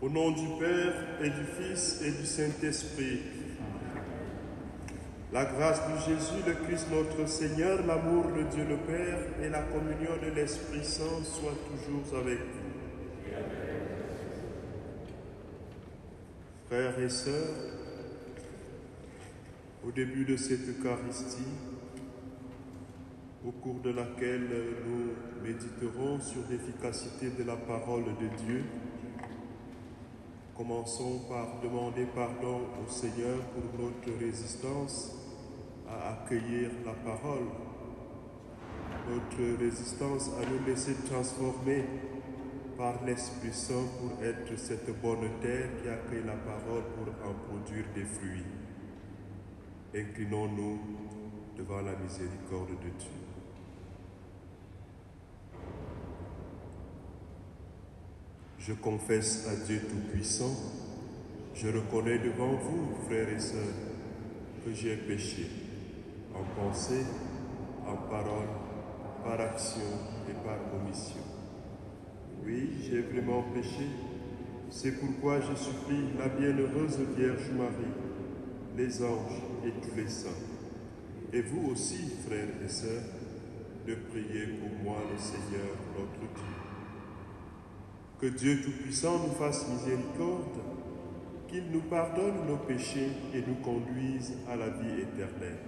Au nom du Père et du Fils et du Saint-Esprit. La grâce de Jésus, le Christ notre Seigneur, l'amour de Dieu le Père et la communion de l'Esprit Saint soient toujours avec vous. Frères et sœurs, au début de cette Eucharistie, au cours de laquelle nous méditerons sur l'efficacité de la parole de Dieu, commençons par demander pardon au Seigneur pour notre résistance à accueillir la parole, notre résistance à nous laisser transformer par l'Esprit Saint pour être cette bonne terre qui accueille la parole pour en produire des fruits. Inclinons-nous devant la miséricorde de Dieu. Je confesse à Dieu Tout-Puissant, je reconnais devant vous, frères et sœurs, que j'ai péché, en pensée, en parole, par action et par omission. Oui, j'ai vraiment péché, c'est pourquoi je supplie la bienheureuse Vierge Marie, les anges et tous les saints, et vous aussi, frères et sœurs, de prier pour moi le Seigneur notre Dieu. Que Dieu Tout-Puissant nous fasse miséricorde, qu'il nous pardonne nos péchés et nous conduise à la vie éternelle.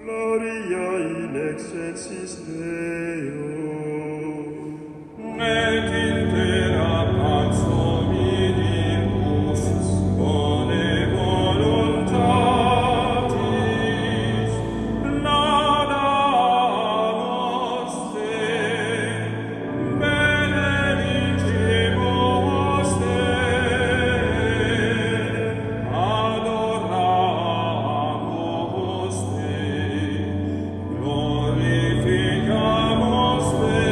Gloria in excelsis Deo. Et in terra pax hominibus bone voluntatis. Laudamus te, benedicimus te, adoramus te, glorificamus te,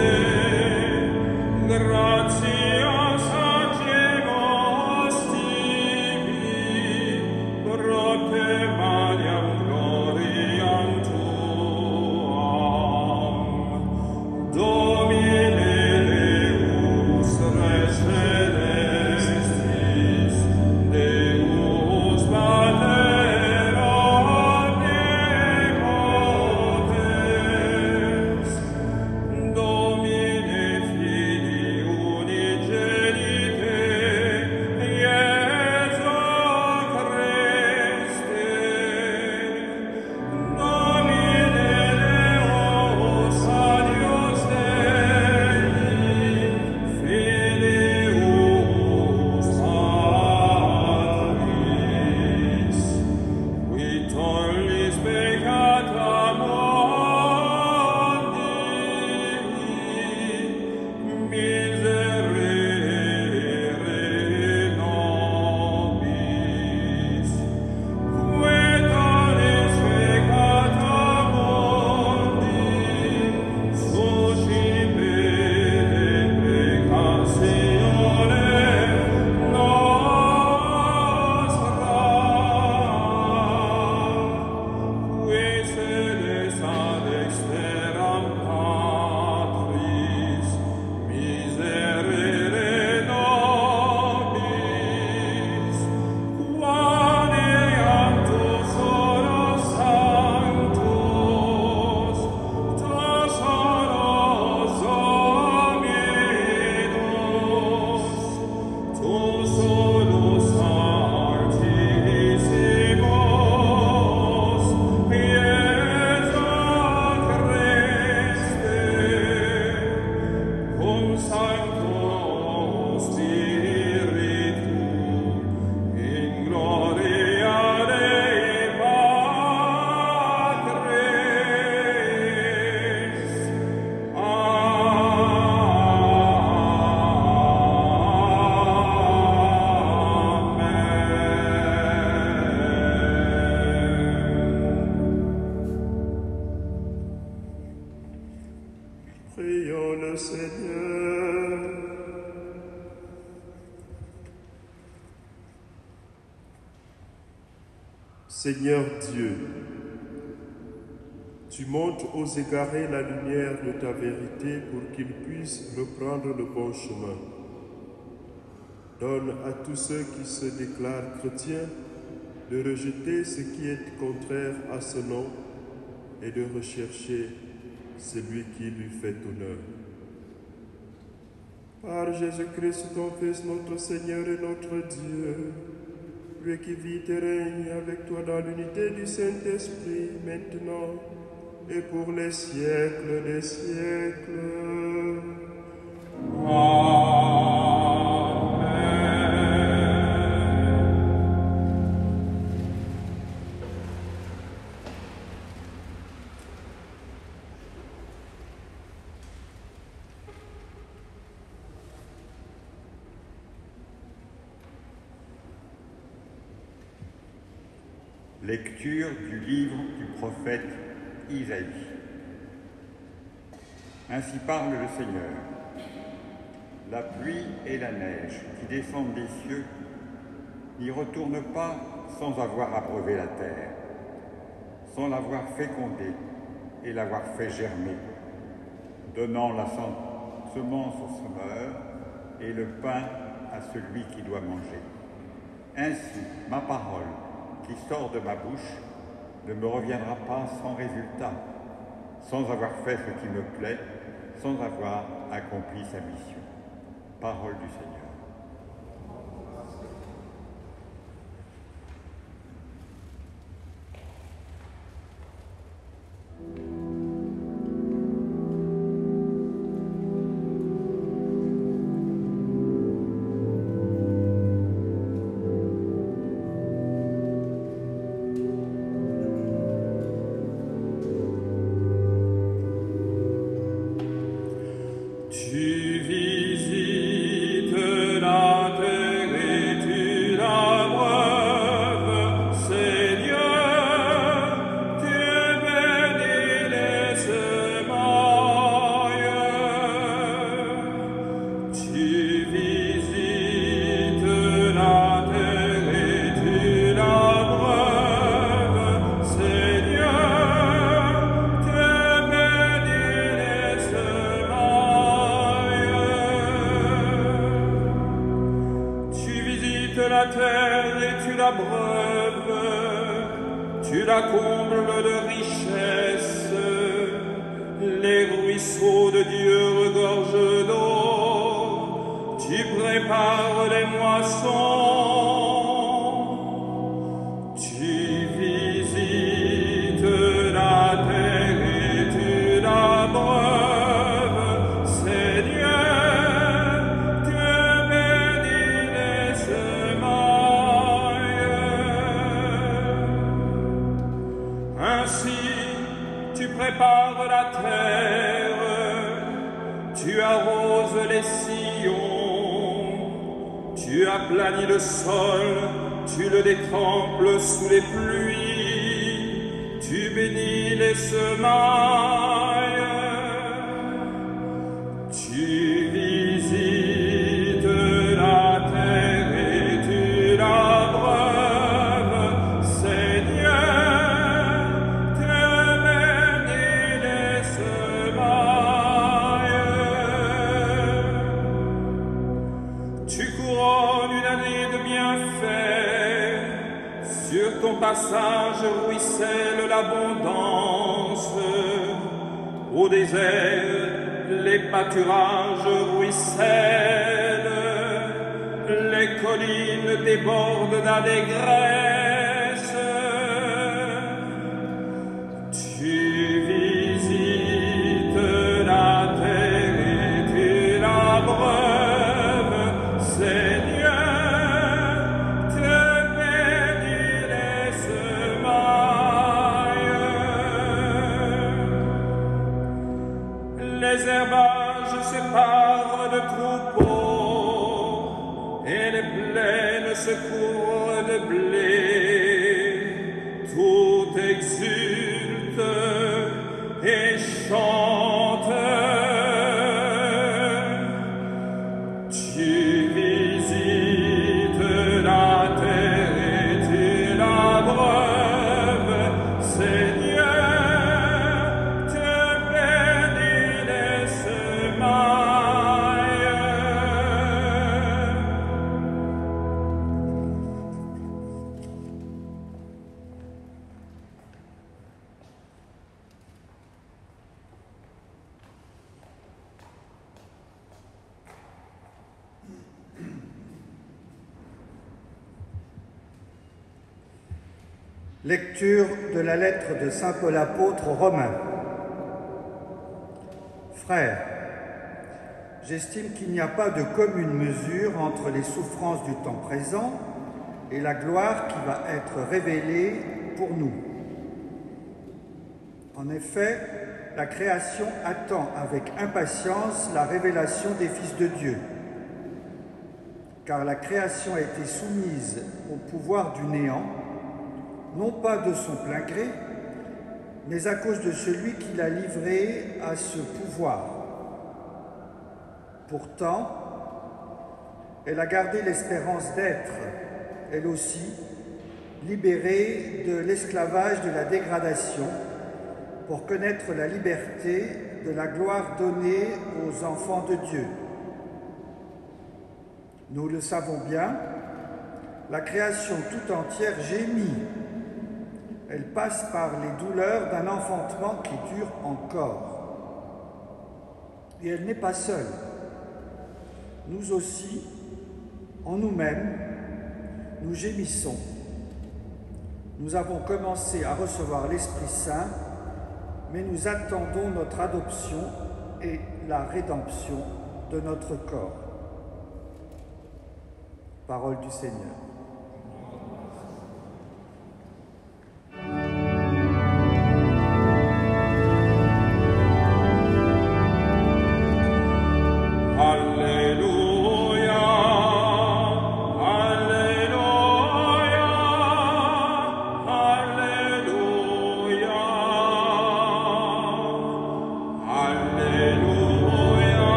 Seigneur Dieu, tu montres aux égarés la lumière de ta vérité pour qu'ils puissent reprendre le bon chemin. Donne à tous ceux qui se déclarent chrétiens de rejeter ce qui est contraire à ce nom et de rechercher celui qui lui fait honneur. Par Jésus-Christ, ton Fils, notre Seigneur et notre Dieu, lui qui vit et règne avec toi dans l'unité du Saint-Esprit, maintenant et pour les siècles des siècles. Amen. Lecture du livre du prophète Isaïe. Ainsi parle le Seigneur. La pluie et la neige qui descendent des cieux n'y retournent pas sans avoir abreuvé la terre, sans l'avoir fécondée et l'avoir fait germer, donnant la semence au semeur et le pain à celui qui doit manger. Ainsi, ma parole qui sort de ma bouche ne me reviendra pas sans résultat, sans avoir fait ce qui me plaît, sans avoir accompli sa mission. Parole du Seigneur. Tu la combles de richesses, les ruisseaux de Dieu regorgent d'eau, tu prépares les moissons, tu visites la terre et tu l'abreuves, Seigneur, tu bénis les semailles. Ainsi, tu prépares la terre, tu arroses les sillons, tu aplanis le sol, tu le détrempes sous les pluies, tu bénis les semailles, tu visites la terre et tu l'abreuves, Seigneur, tu bénis les semailles. Tu couronnes une année de bienfaits, sur ton passage ruisselle l'abondance, au désert les pâturages ruissellent, les collines débordent d'allégresse. Tu visites la terre et tu l'abreuves, Seigneur, tu bénis les semailles. Les herbages séparent de troupeaux et les plaines se couvrent de blé. Tout exulte et chante. Tu visites la terre et tu l'abreuves. Lecture de la lettre de saint Paul apôtre aux Romains. Frères, j'estime qu'il n'y a pas de commune mesure entre les souffrances du temps présent et la gloire qui va être révélée pour nous. En effet, la création attend avec impatience la révélation des fils de Dieu, car la création a été soumise au pouvoir du néant, non pas de son plein gré, mais à cause de celui qui l'a livré à ce pouvoir. Pourtant, elle a gardé l'espérance d'être, elle aussi, libérée de l'esclavage de la dégradation, pour connaître la liberté de la gloire donnée aux enfants de Dieu. Nous le savons bien, la création tout entière gémit. Elle passe par les douleurs d'un enfantement qui dure encore. Et elle n'est pas seule. Nous aussi, en nous-mêmes, nous gémissons. Nous avons commencé à recevoir l'Esprit Saint, mais nous attendons notre adoption et la rédemption de notre corps. Parole du Seigneur.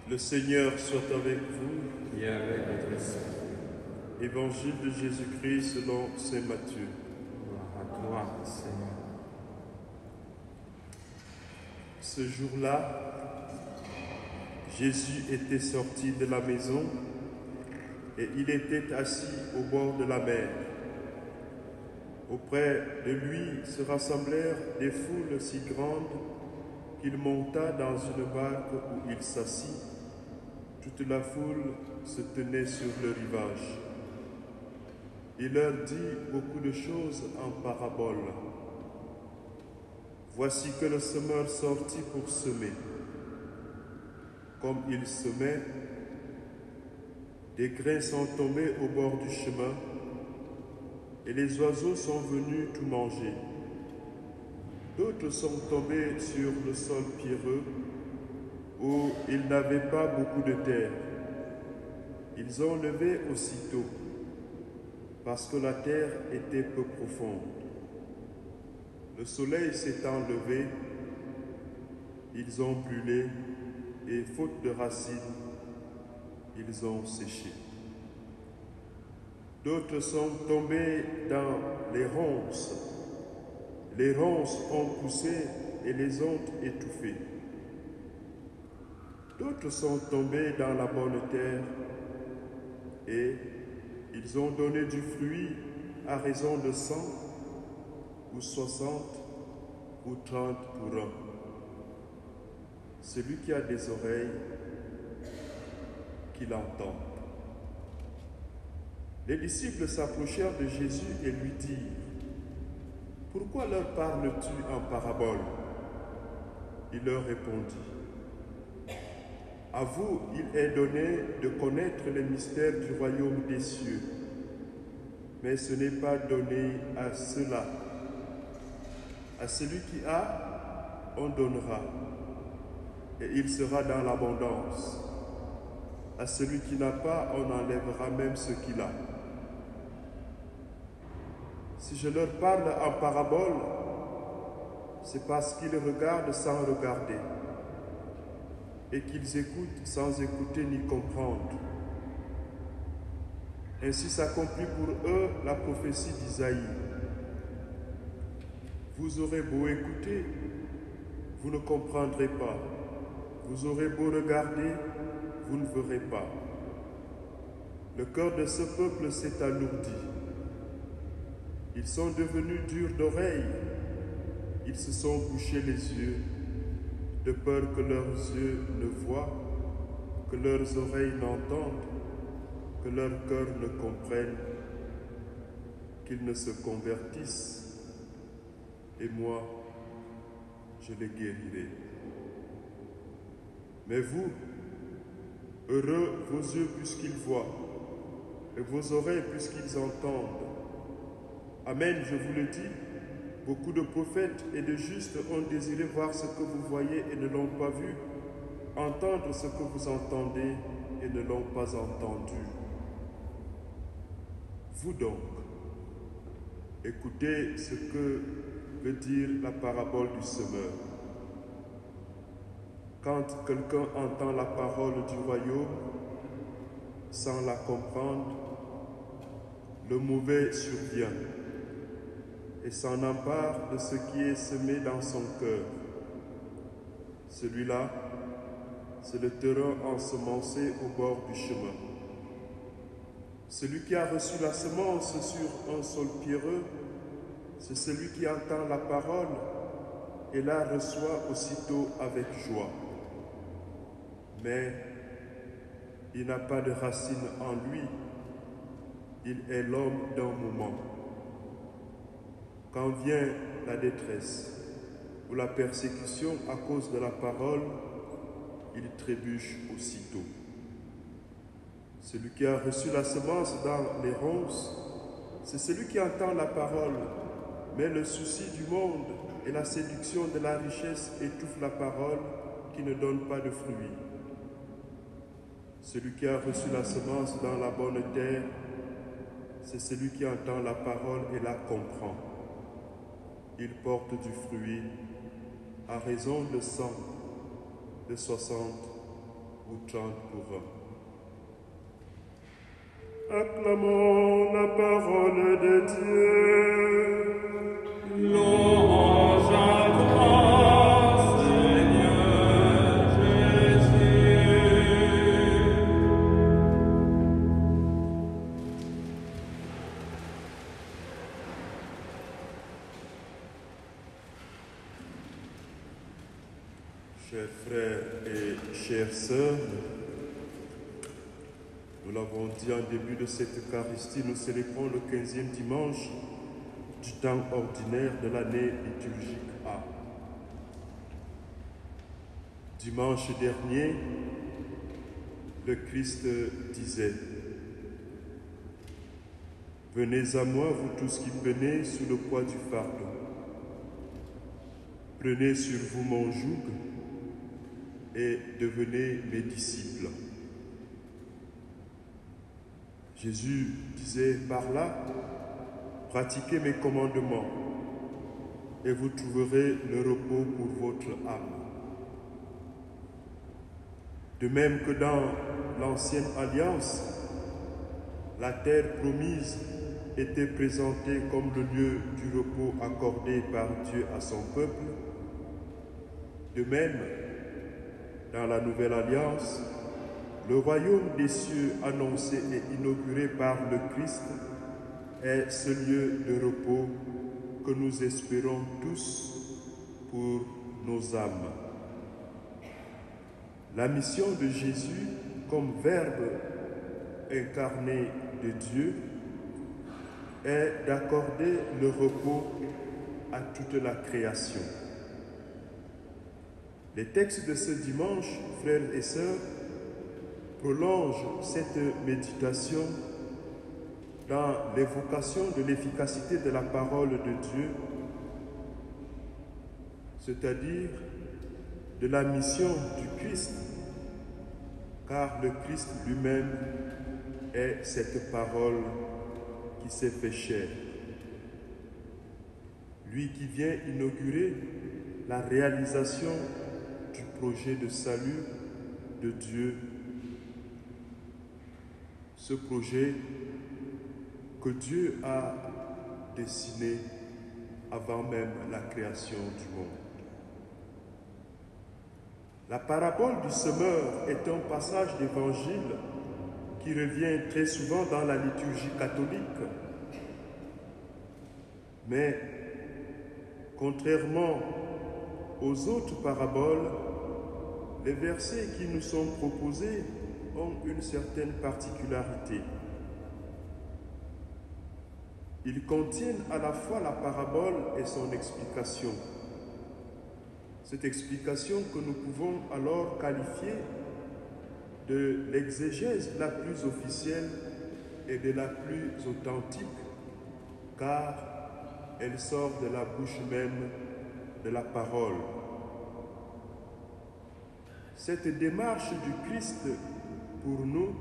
Le Seigneur soit avec vous. Et avec votre esprit. Évangile de Jésus-Christ selon saint Matthieu. Gloire à toi, Seigneur. Ce jour-là, Jésus était sorti de la maison et il était assis au bord de la mer. Auprès de lui se rassemblèrent des foules si grandes qu'il monta dans une barque où il s'assit. Toute la foule se tenait sur le rivage. Il leur dit beaucoup de choses en paraboles. Voici que le semeur sortit pour semer. Comme il semait, des grains sont tombés au bord du chemin et les oiseaux sont venus tout manger. D'autres sont tombés sur le sol pierreux où il n'avait pas beaucoup de terre. Ils ont levé aussitôt, parce que la terre était peu profonde. Le soleil s'étant levé, ils ont brûlé, et faute de racines, ils ont séché. D'autres sont tombés dans les ronces. Les ronces ont poussé et les ont étouffés. D'autres sont tombés dans la bonne terre et ils ont donné du fruit à raison de 100 ou 60 ou 30 pour un. Celui qui a des oreilles, qu'il entende. Les disciples s'approchèrent de Jésus et lui dirent: « Pourquoi leur parles-tu en parabole ?» Il leur répondit: « À vous, il est donné de connaître les mystères du royaume des cieux, mais ce n'est pas donné à ceux-là. À celui qui a, on donnera, et il sera dans l'abondance. À celui qui n'a pas, on enlèvera même ce qu'il a. Si je leur parle en parabole, c'est parce qu'ils regardent sans regarder et qu'ils écoutent sans écouter ni comprendre. Ainsi s'accomplit pour eux la prophétie d'Isaïe. Vous aurez beau écouter, vous ne comprendrez pas. Vous aurez beau regarder, vous ne verrez pas. Le cœur de ce peuple s'est alourdi. Ils sont devenus durs d'oreilles. Ils se sont bouchés les yeux, de peur que leurs yeux ne voient, que leurs oreilles n'entendent, que leur cœur ne comprenne, qu'ils ne se convertissent. Et moi, je les guérirai. Mais vous, heureux vos yeux puisqu'ils voient, et vos oreilles puisqu'ils entendent. Amen, je vous le dis, beaucoup de prophètes et de justes ont désiré voir ce que vous voyez et ne l'ont pas vu, entendre ce que vous entendez et ne l'ont pas entendu. Vous donc, écoutez ce que veut dire la parabole du semeur. Quand quelqu'un entend la parole du royaume sans la comprendre, le mauvais survient et s'en empare de ce qui est semé dans son cœur. Celui-là, c'est le terrain ensemencé au bord du chemin. Celui qui a reçu la semence sur un sol pierreux, c'est celui qui entend la parole et la reçoit aussitôt avec joie. Mais il n'a pas de racine en lui, il est l'homme d'un moment. Quand vient la détresse ou la persécution à cause de la parole, il trébuche aussitôt. Celui qui a reçu la semence dans les ronces, c'est celui qui entend la parole, mais le souci du monde et la séduction de la richesse étouffent la parole qui ne donne pas de fruits. Celui qui a reçu la semence dans la bonne terre, c'est celui qui entend la parole et la comprend. Il porte du fruit à raison de 100, de 60 ou 30 pour un. Acclamons la parole de Dieu. Louange à toi, Seigneur Jésus. Chers frères et chères sœurs, nous l'avons dit en début de cette Eucharistie, nous célébrons le 15e dimanche du temps ordinaire de l'année liturgique A. Dimanche dernier, le Christ disait « Venez à moi, vous tous qui peinez sous le poids du fardeau. Prenez sur vous mon joug et devenez mes disciples. » Jésus disait par là, pratiquez mes commandements et vous trouverez le repos pour votre âme. De même que dans l'ancienne alliance, la terre promise était présentée comme le lieu du repos accordé par Dieu à son peuple, de même, dans la nouvelle alliance, le royaume des cieux annoncé et inauguré par le Christ est ce lieu de repos que nous espérons tous pour nos âmes. La mission de Jésus comme Verbe incarné de Dieu est d'accorder le repos à toute la création. Les textes de ce dimanche, frères et sœurs, prolongent cette méditation dans l'évocation de l'efficacité de la parole de Dieu, c'est-à-dire de la mission du Christ, car le Christ lui-même est cette parole qui s'est fait chair. lui qui vient inaugurer la réalisation du projet de salut de Dieu. Ce projet que Dieu a dessiné avant même la création du monde. La parabole du semeur est un passage d'évangile qui revient très souvent dans la liturgie catholique. Mais, contrairement aux autres paraboles, les versets qui nous sont proposés ont une certaine particularité. Ils contiennent à la fois la parabole et son explication. Cette explication que nous pouvons alors qualifier de l'exégèse la plus officielle et de la plus authentique, car elle sort de la bouche même de la parole. Cette démarche du Christ, pour nous,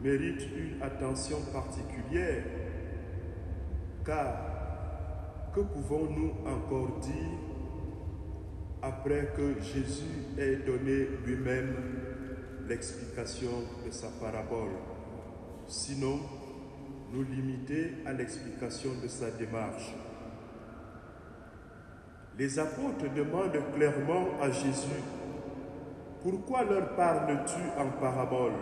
mérite une attention particulière, car que pouvons-nous encore dire après que Jésus ait donné lui-même l'explication de sa parabole, sinon nous limiter à l'explication de sa démarche. Les apôtres demandent clairement à Jésus: pourquoi leur parles-tu en parabole?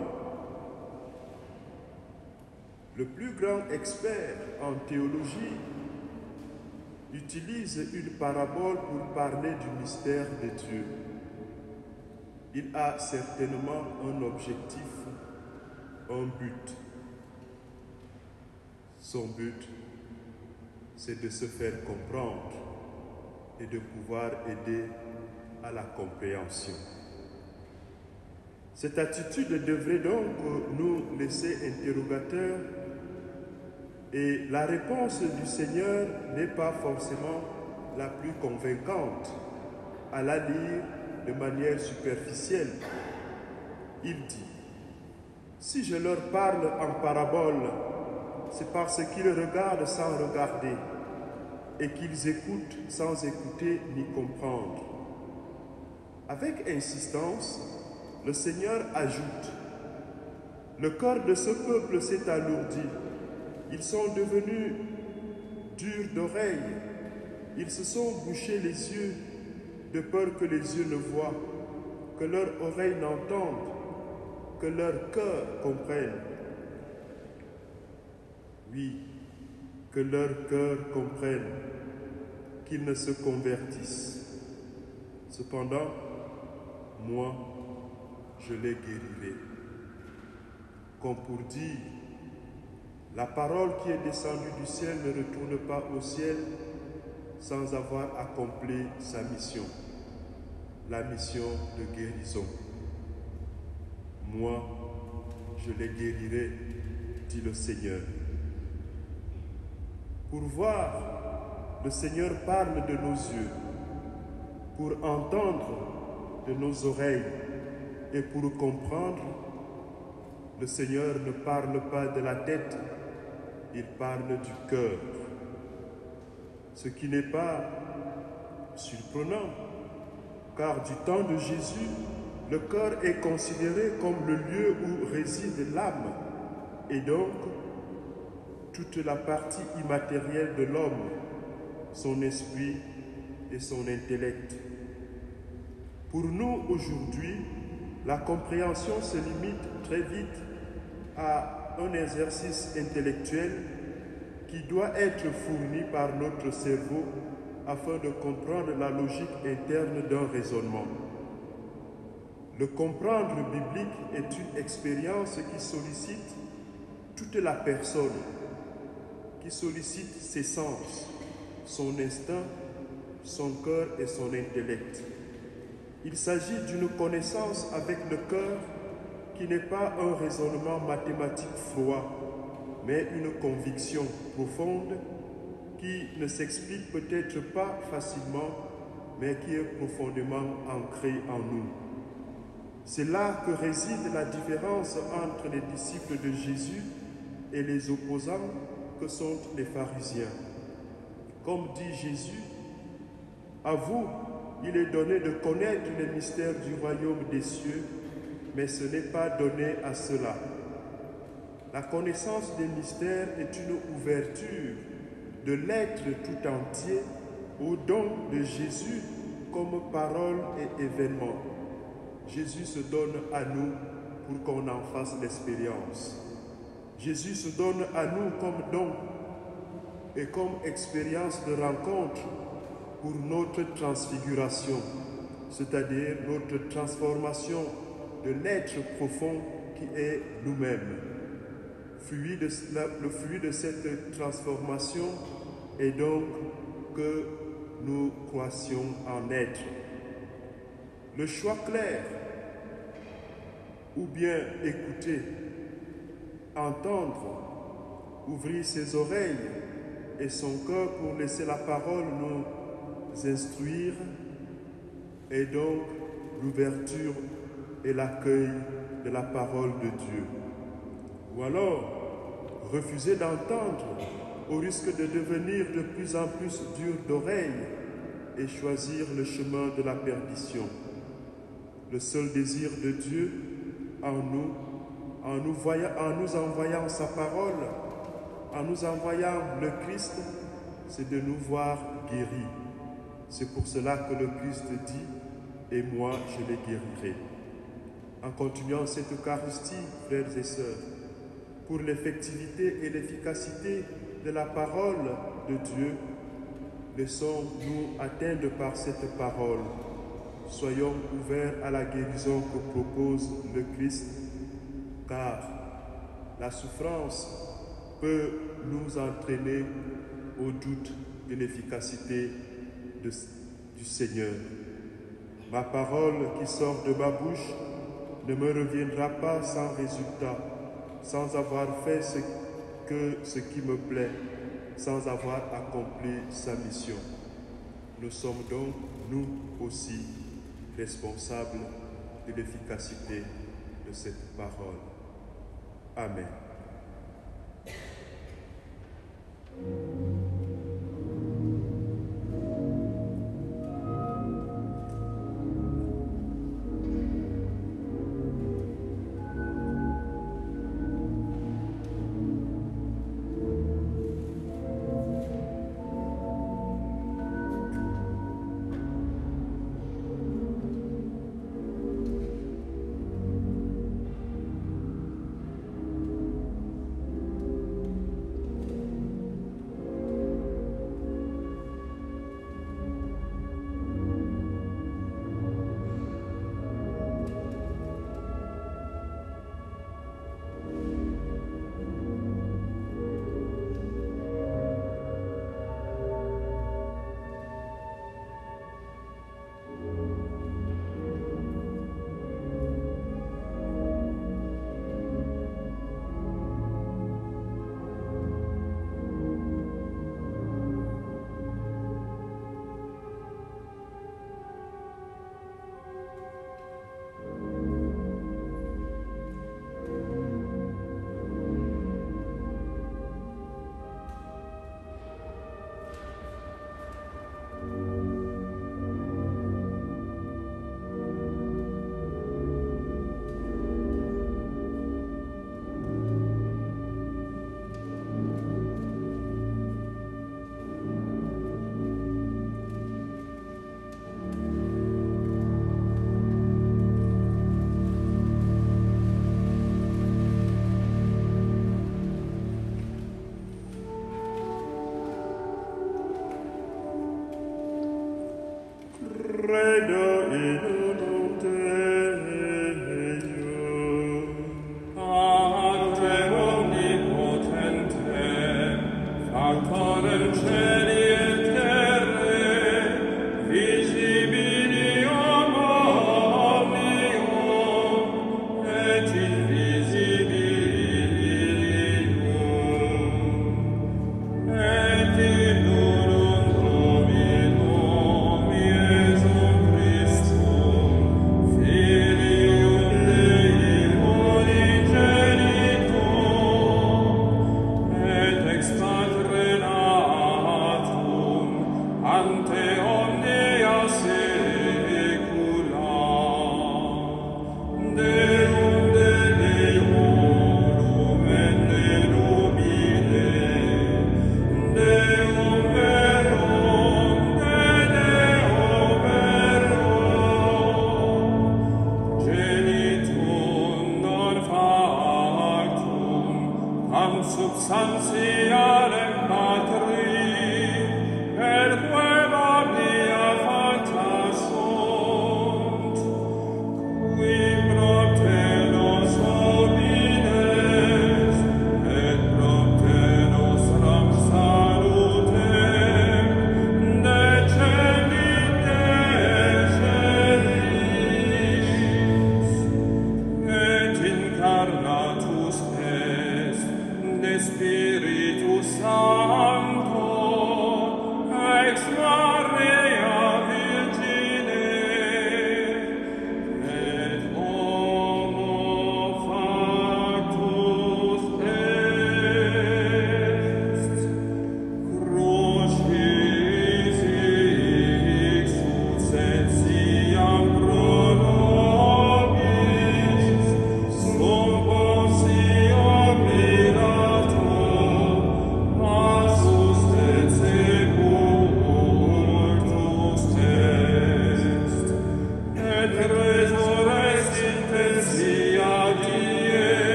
Le plus grand expert en théologie utilise une parabole pour parler du mystère de Dieu. Il a certainement un objectif, un but. Son but, c'est de se faire comprendre et de pouvoir aider à la compréhension. Cette attitude devrait donc nous laisser interrogateurs, et la réponse du Seigneur n'est pas forcément la plus convaincante à la lire de manière superficielle. Il dit: si je leur parle en parabole, c'est parce qu'ils regardent sans regarder et qu'ils écoutent sans écouter ni comprendre. Avec insistance, le Seigneur ajoute: le cœur de ce peuple s'est alourdi. Ils sont devenus durs d'oreilles. Ils se sont bouchés les yeux de peur que les yeux ne voient, que leurs oreilles n'entendent, que leur cœur comprenne. Oui, que leur cœur comprenne, qu'ils ne se convertissent. Cependant, moi, je les guérirai. Comme pour dire: la parole qui est descendue du ciel ne retourne pas au ciel sans avoir accompli sa mission, la mission de guérison. Moi, je les guérirai, dit le Seigneur. Pour voir, le Seigneur parle de nos yeux, pour entendre de nos oreilles, et pour comprendre, le Seigneur ne parle pas de la tête, il parle du cœur. Ce qui n'est pas surprenant, car du temps de Jésus, le cœur est considéré comme le lieu où réside l'âme, et donc toute la partie immatérielle de l'homme, son esprit et son intellect. Pour nous, aujourd'hui, la compréhension se limite très vite à un exercice intellectuel qui doit être fourni par notre cerveau afin de comprendre la logique interne d'un raisonnement. Le comprendre biblique est une expérience qui sollicite toute la personne, qui sollicite ses sens, son instinct, son cœur et son intellect. Il s'agit d'une connaissance avec le cœur qui n'est pas un raisonnement mathématique froid, mais une conviction profonde qui ne s'explique peut-être pas facilement, mais qui est profondément ancrée en nous. C'est là que réside la différence entre les disciples de Jésus et les opposants que sont les pharisiens. Comme dit Jésus, À vous, il est donné de connaître les mystères du royaume des cieux, mais ce n'est pas donné à ceux-là. La connaissance des mystères est une ouverture de l'être tout entier au don de Jésus comme parole et événement. Jésus se donne à nous pour qu'on en fasse l'expérience. Jésus se donne à nous comme don et comme expérience de rencontre pour notre transfiguration, c'est-à-dire notre transformation de l'être profond qui est nous-mêmes. Le fruit de cette transformation est donc que nous croissions en être. Le choix clair, ou bien écouter, entendre, ouvrir ses oreilles et son cœur pour laisser la parole nous instruire, et donc l'ouverture et l'accueil de la parole de Dieu. Ou alors, refuser d'entendre au risque de devenir de plus en plus dur d'oreille et choisir le chemin de la perdition. Le seul désir de Dieu en nous, en nous envoyant sa parole, en nous envoyant le Christ, c'est de nous voir guéris. C'est pour cela que le Christ dit « Et moi, je les guérirai ». En continuant cette Eucharistie, frères et sœurs, pour l'effectivité et l'efficacité de la parole de Dieu, laissons-nous atteindre par cette parole. Soyons ouverts à la guérison que propose le Christ, car la souffrance peut nous entraîner au doute de l'efficacité du Seigneur. Ma parole qui sort de ma bouche ne me reviendra pas sans résultat, sans avoir fait ce qui me plaît, sans avoir accompli sa mission. Nous sommes donc, nous aussi, responsables de l'efficacité de cette parole. Amen. Christus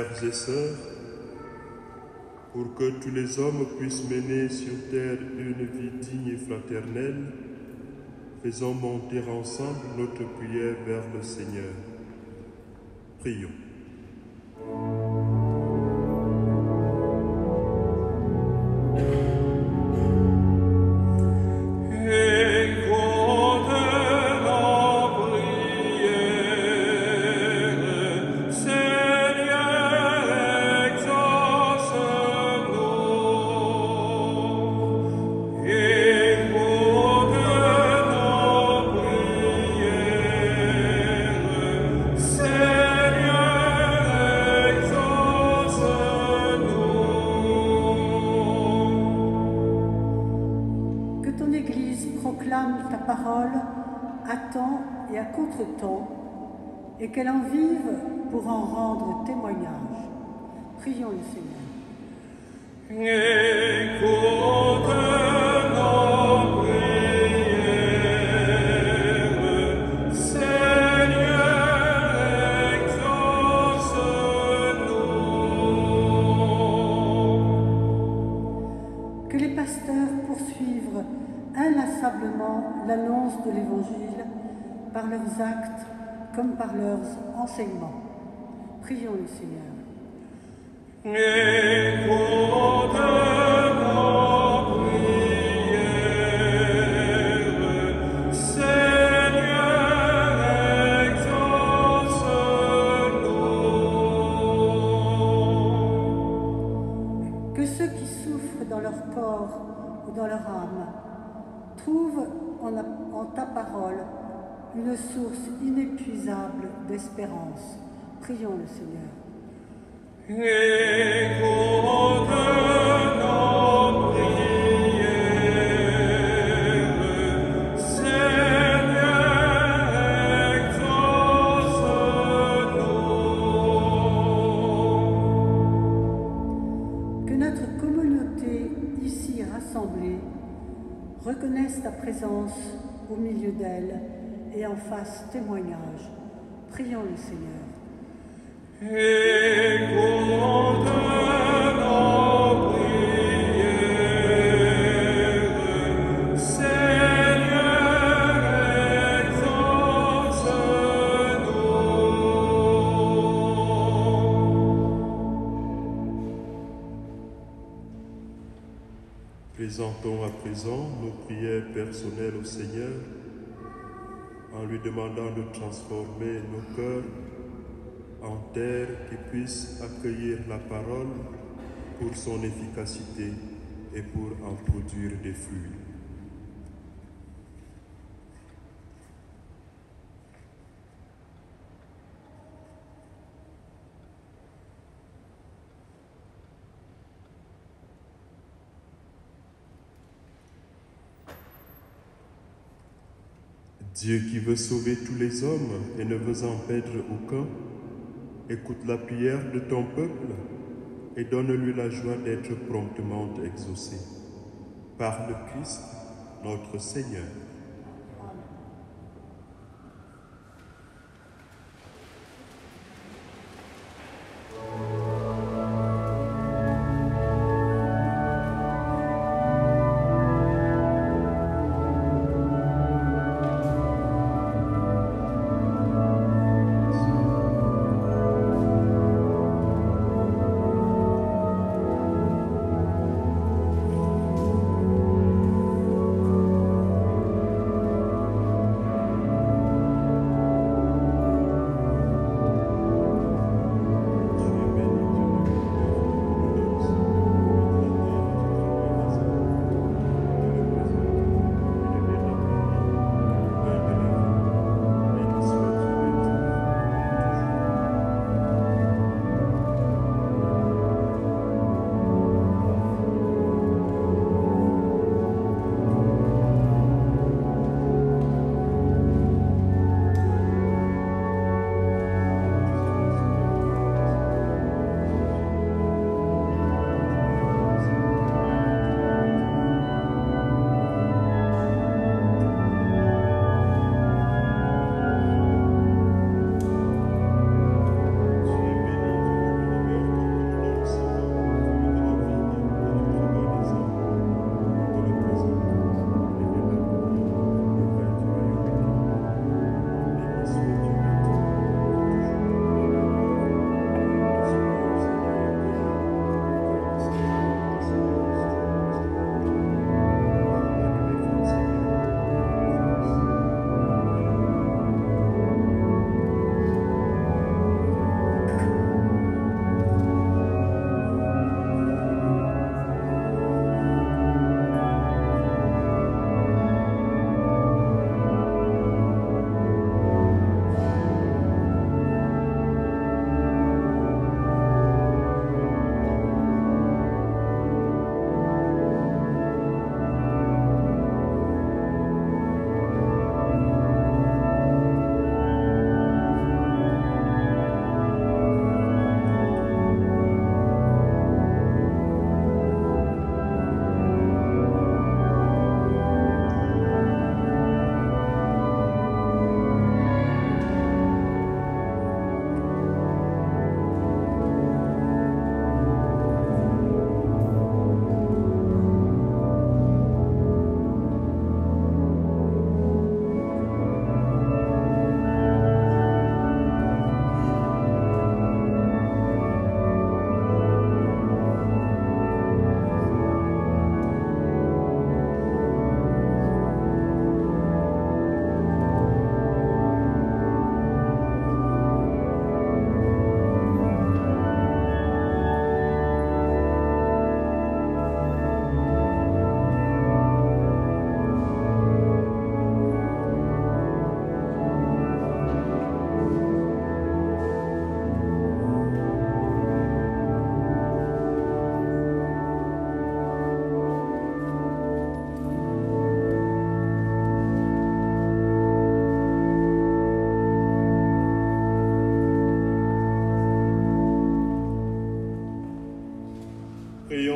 Frères et sœurs, pour que tous les hommes puissent mener sur terre une vie digne et fraternelle, faisons monter ensemble notre prière vers le Seigneur. Prions. Et qu'elle en vive pour en rendre témoignage. Prions le Seigneur. Écoute nos prières, Seigneur, exauce-nous. Que les pasteurs poursuivent inlassablement l'annonce de l'Évangile par leurs actes comme par leurs enseignements. Prions le Seigneur. Écoute nos prières, Seigneur, exauce-nous. Que ceux qui souffrent dans leur corps ou dans leur âme trouvent en ta parole une source inépuisable d'espérance. Prions le Seigneur. Écoute nos prières, Seigneur, exauce-nous. Que notre communauté ici rassemblée reconnaisse ta présence au milieu d'elle et en fasse témoignage. Prions le Seigneur. Écoute nos prières, Seigneur, exauce-nous. Présentons à présent nos prières personnelles au Seigneur, en lui demandant de transformer nos cœurs en terre qui puisse accueillir la parole pour son efficacité et pour en produire des fruits. Dieu qui veut sauver tous les hommes et ne veut en perdre aucun, écoute la prière de ton peuple et donne-lui la joie d'être promptement exaucé. Par le Christ, notre Seigneur.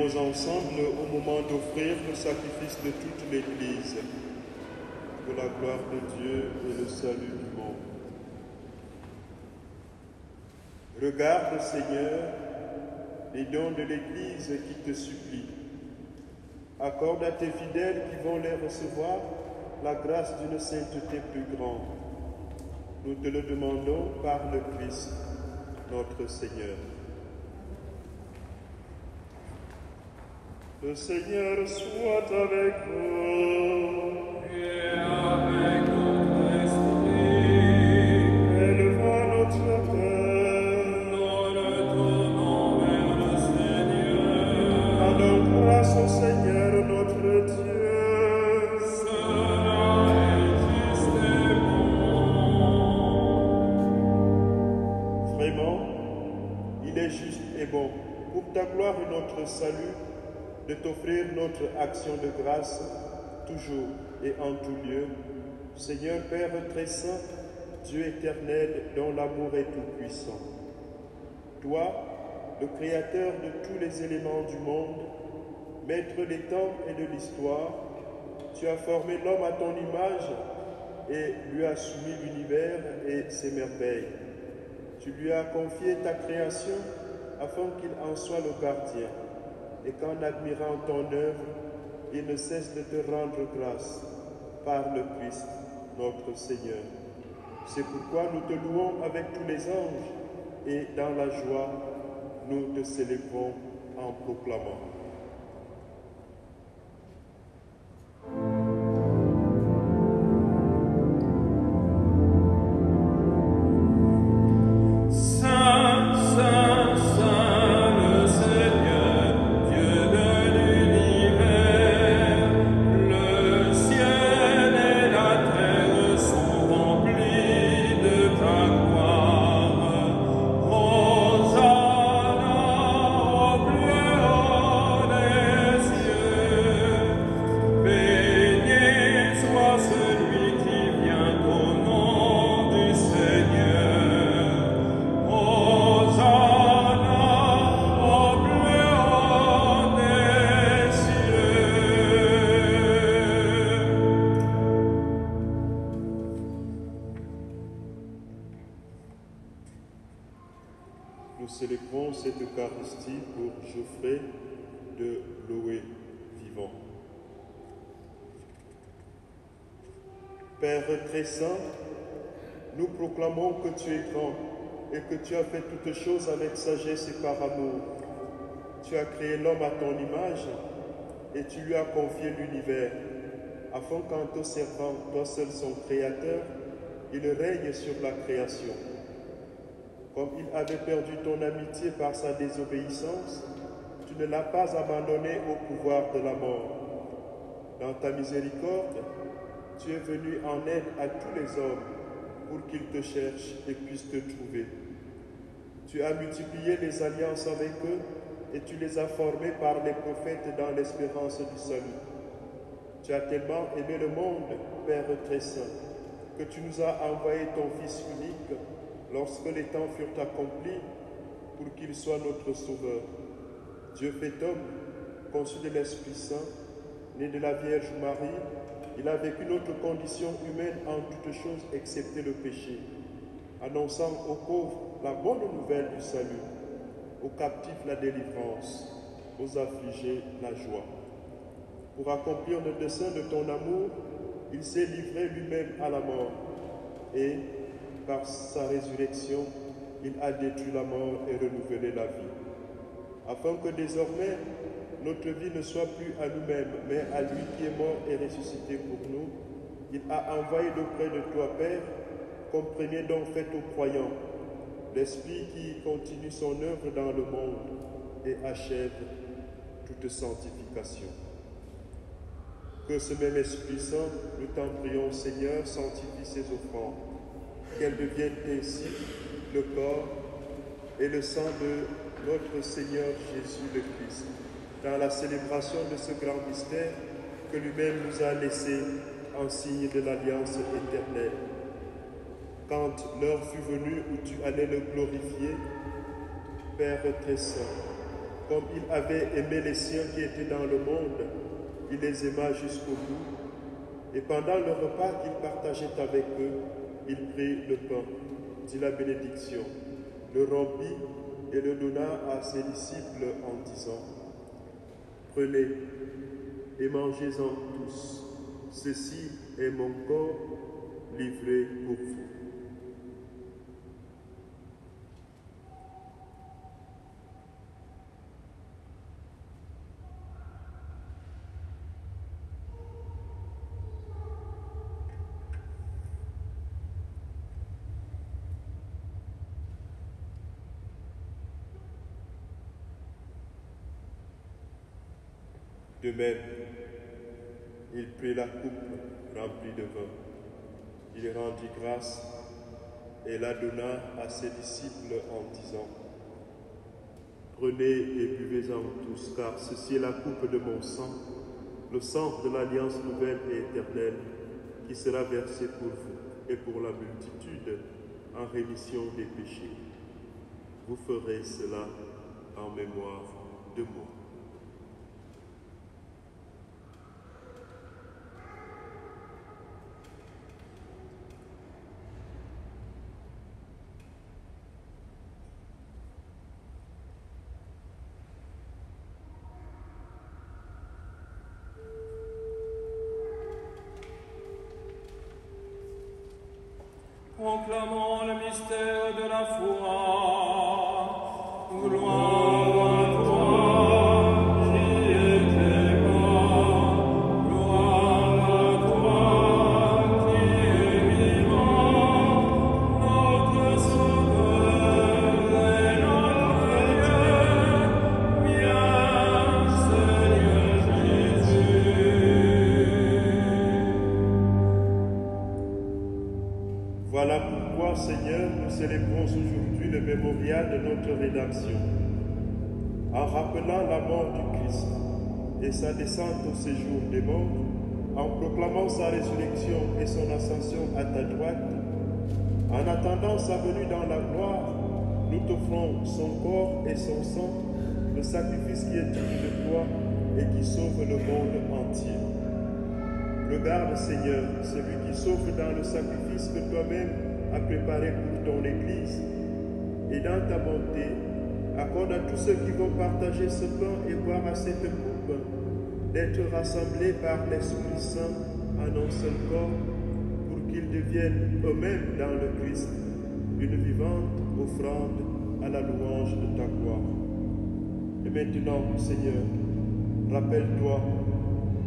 Prions ensemble au moment d'offrir le sacrifice de toute l'Église pour la gloire de Dieu et le salut du monde. Regarde, Seigneur, les dons de l'Église qui te supplient. Accorde à tes fidèles qui vont les recevoir la grâce d'une sainteté plus grande. Nous te le demandons par le Christ, notre Seigneur. Le Seigneur soit avec vous. Et avec notre esprit. Élevons notre cœur. Nous le tournons vers le Seigneur. Rendons grâce au Seigneur notre Dieu. Cela est juste et bon. Vraiment, il est juste et bon, pour ta gloire et notre salut, de t'offrir notre action de grâce, toujours et en tout lieu. Seigneur Père très saint, Dieu éternel, dont l'amour est tout-puissant. Toi, le Créateur de tous les éléments du monde, Maître des temps et de l'histoire, tu as formé l'homme à ton image et lui as soumis l'univers et ses merveilles. Tu lui as confié ta création afin qu'il en soit le gardien, et qu'en admirant ton œuvre, il ne cesse de te rendre grâce par le Christ, notre Seigneur. C'est pourquoi nous te louons avec tous les anges, et dans la joie, nous te célébrons en proclamant. Nous célébrons cette Eucharistie pour Geoffrey de Loé vivant. Père très saint, nous proclamons que tu es grand et que tu as fait toutes choses avec sagesse et par amour. Tu as créé l'homme à ton image et tu lui as confié l'univers, afin qu'en te servant, toi seul son Créateur, il règne sur la création. Comme il avait perdu ton amitié par sa désobéissance, tu ne l'as pas abandonné au pouvoir de la mort. Dans ta miséricorde, tu es venu en aide à tous les hommes pour qu'ils te cherchent et puissent te trouver. Tu as multiplié les alliances avec eux et tu les as formés par les prophètes dans l'espérance du salut. Tu as tellement aimé le monde, Père très saint, que tu nous as envoyé ton Fils unique lorsque les temps furent accomplis, pour qu'il soit notre Sauveur. Dieu fait homme, conçu de l'Esprit Saint, né de la Vierge Marie, il a vécu notre condition humaine en toutes choses excepté le péché, annonçant aux pauvres la bonne nouvelle du salut, aux captifs la délivrance, aux affligés la joie. Pour accomplir le dessein de ton amour, il s'est livré lui-même à la mort et, par sa résurrection, il a détruit la mort et renouvelé la vie, afin que désormais notre vie ne soit plus à nous-mêmes, mais à lui qui est mort et ressuscité pour nous. Il a envoyé d'auprès de toi, Père, comme premier don fait aux croyants, l'Esprit qui continue son œuvre dans le monde et achève toute sanctification. Que ce même Esprit Saint, nous t'en prions, Seigneur, sanctifie ces offrandes, qu'elles deviennent ainsi le corps et le sang de notre Seigneur Jésus le Christ, dans la célébration de ce grand mystère que lui-même nous a laissé en signe de l'alliance éternelle. Quand l'heure fut venue où tu allais le glorifier, Père très saint, Comme il avait aimé les siens qui étaient dans le monde, il les aima jusqu'au bout. Et pendant le repas qu'il partageait avec eux, il prit le pain, dit la bénédiction, le rompit et le donna à ses disciples en disant, « Prenez et mangez-en tous. Ceci est mon corps livré pour vous. » De même, il prit la coupe remplie de vin. Il rendit grâce et la donna à ses disciples en disant, « Prenez et buvez-en tous, car ceci est la coupe de mon sang, le sang de l'alliance nouvelle et éternelle, qui sera versé pour vous et pour la multitude en rémission des péchés. Vous ferez cela en mémoire de moi. » Proclamons le mystère de la foi. Gloire à toi, qui étais mort. Gloire à toi, qui es vivant. Notre Sauveur et notre Dieu. Viens, Seigneur Jésus. Voilà pourquoi, Seigneur, nous célébrons aujourd'hui le mémorial de notre rédemption, en rappelant la mort du Christ et sa descente au séjour des morts, en proclamant sa résurrection et son ascension à ta droite. En attendant sa venue dans la gloire, nous t'offrons son corps et son sang, le sacrifice qui est digne de toi et qui sauve le monde entier. Regarde, Seigneur, celui qui sauve dans le sacrifice que toi-même as préparé pour ton Église, et dans ta bonté, accorde à tous ceux qui vont partager ce pain et boire à cette coupe, d'être rassemblés par l'Esprit Saint en un seul corps, pour qu'ils deviennent eux-mêmes dans le Christ une vivante offrande à la louange de ta gloire. Et maintenant, Seigneur, rappelle-toi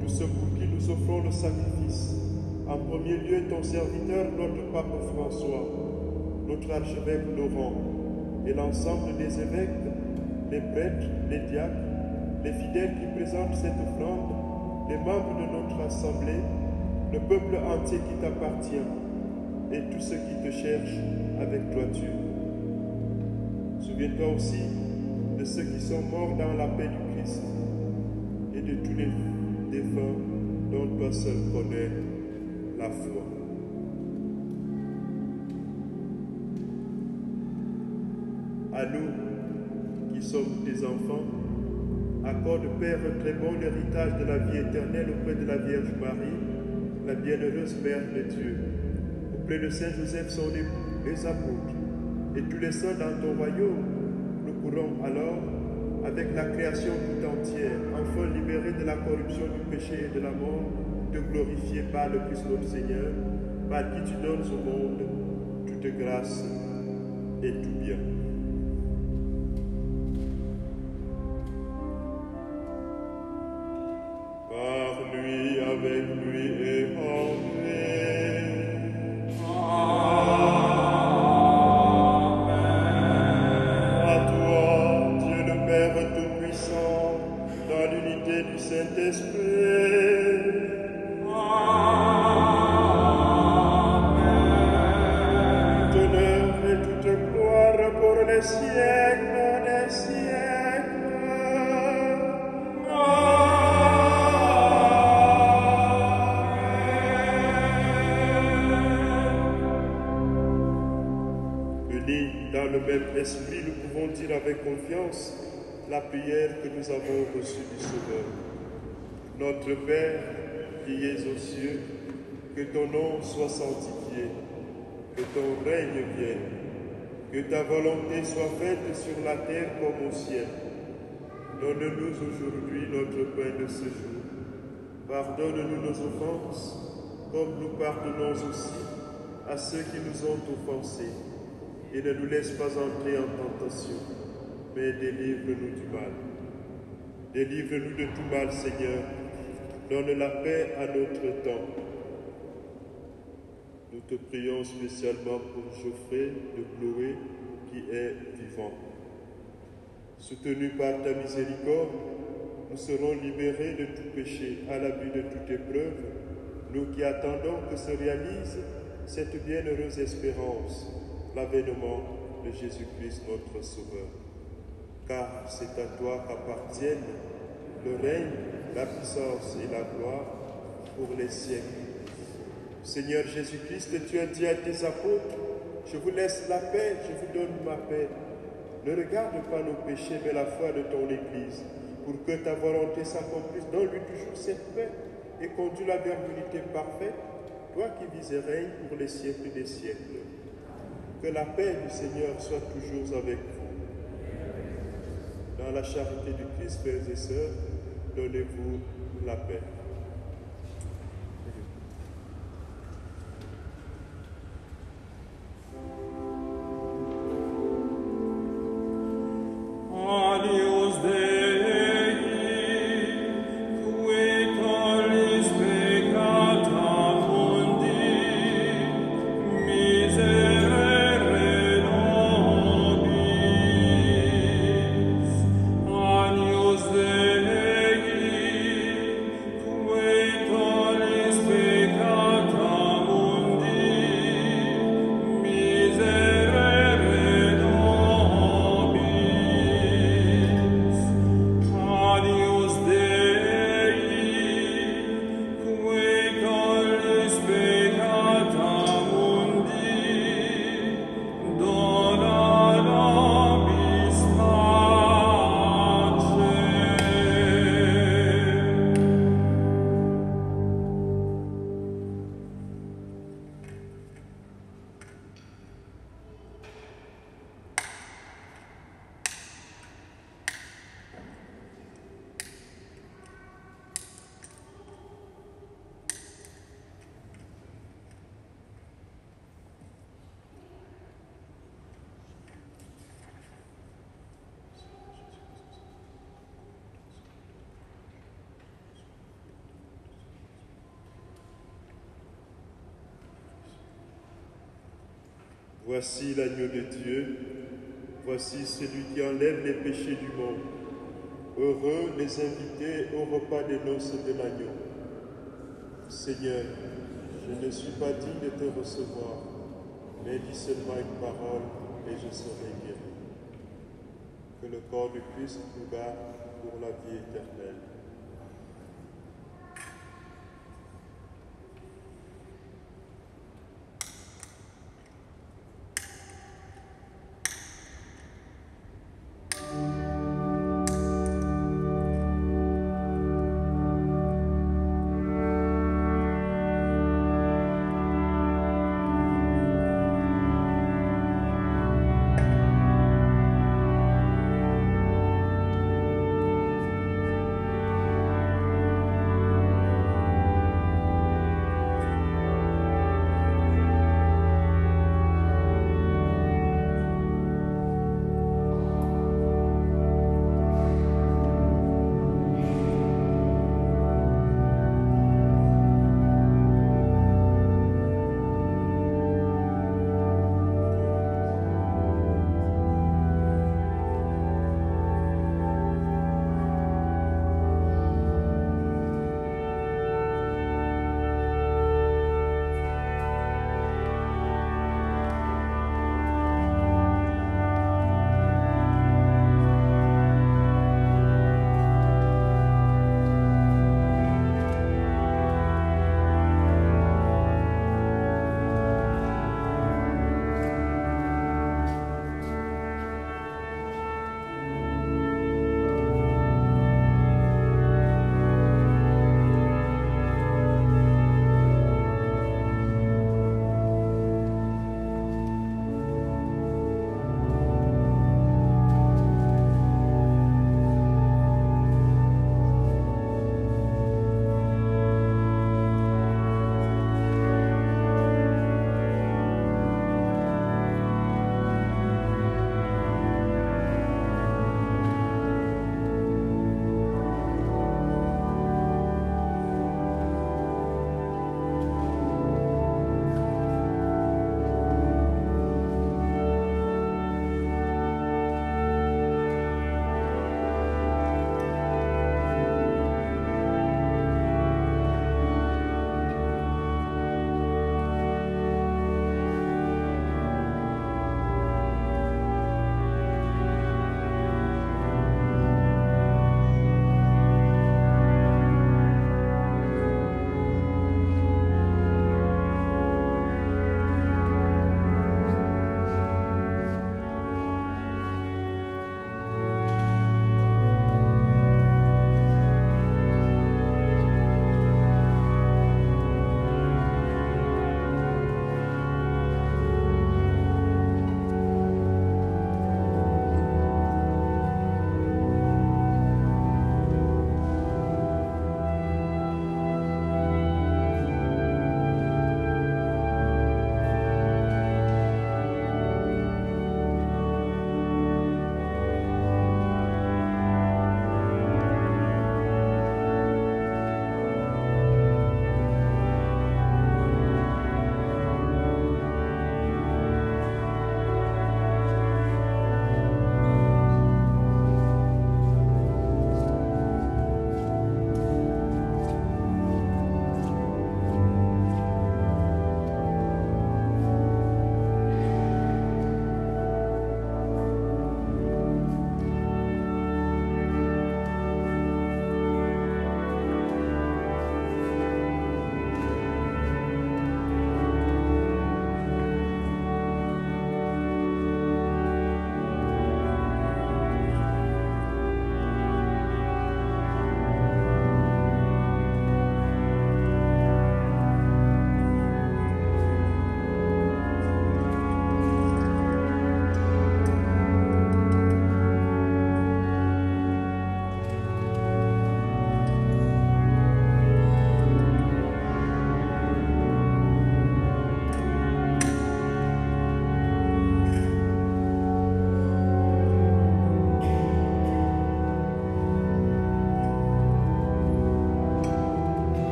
tous ceux pour qui nous offrons le sacrifice. En premier lieu, ton serviteur, notre pape François, notre archevêque Laurent, et l'ensemble des évêques, les prêtres, les diacres, les fidèles qui présentent cette offrande, les membres de notre assemblée, le peuple entier qui t'appartient, et tous ceux qui te cherchent avec droiture. Souviens-toi aussi de ceux qui sont morts dans la paix du Christ, et de tous les défunts dont toi seul connais la foi. À nous, qui sommes tes enfants, accorde, Père, un très bon héritage de la vie éternelle auprès de la Vierge Marie, la bienheureuse Mère de Dieu, auprès de Saint Joseph, son époux, les apôtres, et tous les saints dans ton royaume. Nous pourrons alors, avec la création tout entière, enfin libérés de la corruption du péché et de la mort, te glorifier par le Christ notre Seigneur, par qui tu donnes au monde toute grâce et tout bien. Par lui, avec lui et en lui. À toi, Dieu le Père Tout-Puissant, dans l'unité du Saint-Esprit. Siècle des siècles. Amen. Unis dans le même esprit, nous pouvons dire avec confiance la prière que nous avons reçue du Sauveur. Notre Père, qui es aux cieux, que ton nom soit sanctifié, que ton règne vienne, que ta volonté soit faite sur la terre comme au ciel. Donne-nous aujourd'hui notre pain de ce jour. Pardonne-nous nos offenses, comme nous pardonnons aussi à ceux qui nous ont offensés. Et ne nous laisse pas entrer en tentation, mais délivre-nous du mal. Délivre-nous de tout mal, Seigneur. Donne la paix à notre temps. Nous te prions spécialement pour Geoffrey de Chloé, qui est vivant. Soutenu par ta miséricorde, nous serons libérés de tout péché, à l'abri de toute épreuve, nous qui attendons que se réalise cette bienheureuse espérance, l'avènement de Jésus-Christ notre Sauveur. Car c'est à toi qu'appartiennent le règne, la puissance et la gloire pour les siècles. Seigneur Jésus-Christ, tu as dit à tes apôtres, je vous laisse la paix, je vous donne ma paix. Ne regarde pas nos péchés, mais la foi de ton Église, pour que ta volonté s'accomplisse. Donne-lui toujours cette paix et conduis-la vers l'unité parfaite, toi qui vis et règnes pour les siècles des siècles. Que la paix du Seigneur soit toujours avec vous. Dans la charité du Christ, frères et sœurs, donnez-vous la paix. Voici l'agneau de Dieu, voici celui qui enlève les péchés du monde. Heureux les invités au repas des noces de l'agneau. Seigneur, je ne suis pas digne de te recevoir, mais dis seulement une parole et je serai guéri. Que le corps du Christ nous garde pour la vie éternelle.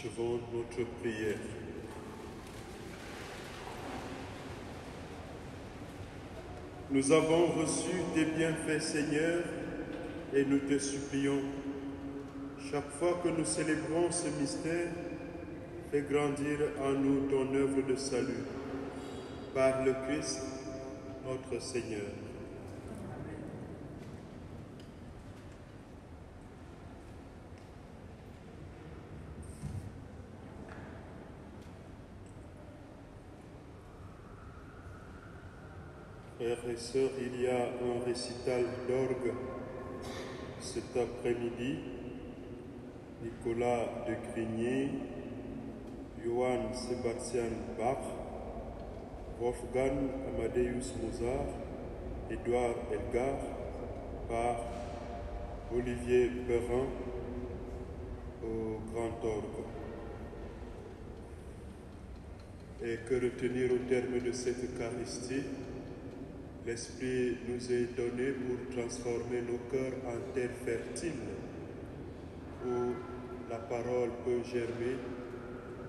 Achevons notre prière. Nous avons reçu tes bienfaits, Seigneur, et nous te supplions, chaque fois que nous célébrons ce mystère, fais grandir en nous ton œuvre de salut, par le Christ, notre Seigneur. Frères et sœurs, il y a un récital d'orgue cet après-midi. Nicolas de Grigny, Johann Sebastian Bach, Wolfgang Amadeus Mozart, Édouard Elgar, par Olivier Perrin au grand orgue. Et que retenir au terme de cette Eucharistie? L'Esprit nous est donné pour transformer nos cœurs en terre fertile, où la parole peut germer,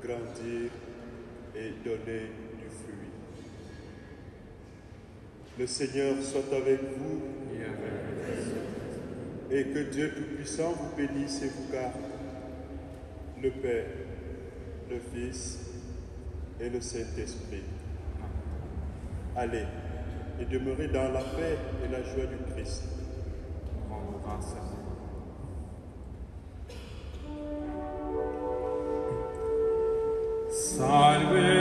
grandir et donner du fruit. Le Seigneur soit avec vous et que Dieu Tout-Puissant vous bénisse et vous garde, le Père, le Fils et le Saint-Esprit. Allez, et demeurez dans la paix et la joie du Christ. Rendons grâce à Dieu. Salve